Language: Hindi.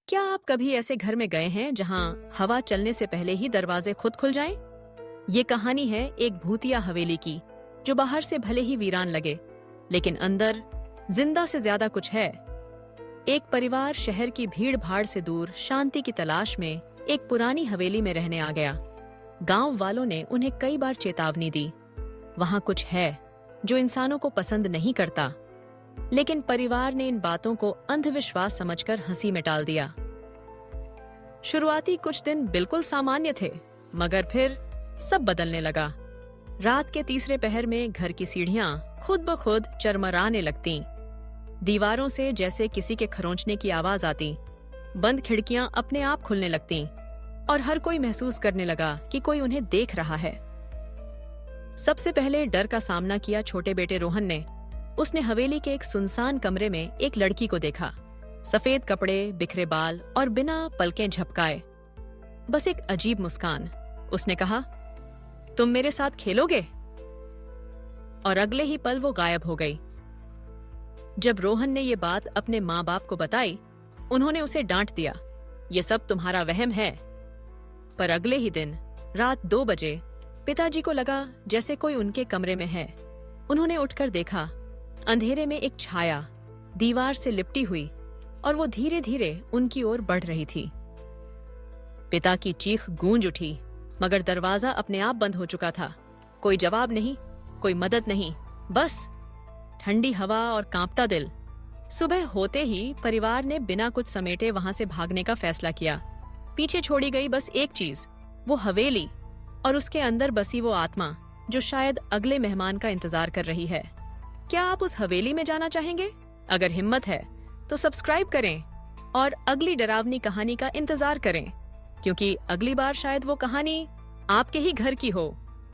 क्या आप कभी ऐसे घर में गए हैं जहां हवा चलने से पहले ही दरवाजे खुद खुल जाएं? ये कहानी है एक भूतिया हवेली की, जो बाहर से भले ही वीरान लगे, लेकिन अंदर जिंदा से ज्यादा कुछ है। एक परिवार शहर की भीड़ भाड़ से दूर शांति की तलाश में एक पुरानी हवेली में रहने आ गया। गांव वालों ने उन्हें कई बार चेतावनी दी, वहां कुछ है जो इंसानों को पसंद नहीं करता, लेकिन परिवार ने इन बातों को अंधविश्वास समझकर हंसी में टाल दिया। शुरुआती कुछ दिन बिल्कुल सामान्य थे, मगर फिर सब बदलने लगा। रात के तीसरे पहर में घर की सीढ़ियां खुद ब खुद चरमराने लगतीं। दीवारों से जैसे किसी के खरोंचने की आवाज आती, बंद खिड़कियां अपने आप खुलने लगतीं, और हर कोई महसूस करने लगा कि कोई उन्हें देख रहा है। सबसे पहले डर का सामना किया छोटे बेटे रोहन ने। उसने हवेली के एक सुनसान कमरे में एक लड़की को देखा। सफेद कपड़े, बिखरे बाल और बिना पलकें झपकाए, बस एक अजीब मुस्कान। उसने कहा, तुम मेरे साथ खेलोगे? और अगले ही पल वो गायब हो गई। जब रोहन ने ये बात अपने माँ बाप को बताई, उन्होंने उसे डांट दिया, ये सब तुम्हारा वहम है। पर अगले ही दिन रात 2 बजे पिताजी को लगा जैसे कोई उनके कमरे में है। उन्होंने उठकर देखा, अंधेरे में एक छाया दीवार से लिपटी हुई, और वो धीरे धीरे उनकी ओर बढ़ रही थी। पिता की चीख गूंज उठी, मगर दरवाजा अपने आप बंद हो चुका था। कोई जवाब नहीं, कोई मदद नहीं, बस ठंडी हवा और कांपता दिल। सुबह होते ही परिवार ने बिना कुछ समेटे वहां से भागने का फैसला किया। पीछे छोड़ी गई बस एक चीज, वो हवेली, और उसके अंदर बसी वो आत्मा जो शायद अगले मेहमान का इंतजार कर रही है। क्या आप उस हवेली में जाना चाहेंगे? अगर हिम्मत है तो सब्सक्राइब करें और अगली डरावनी कहानी का इंतजार करें, क्योंकि अगली बार शायद वो कहानी आपके ही घर की हो।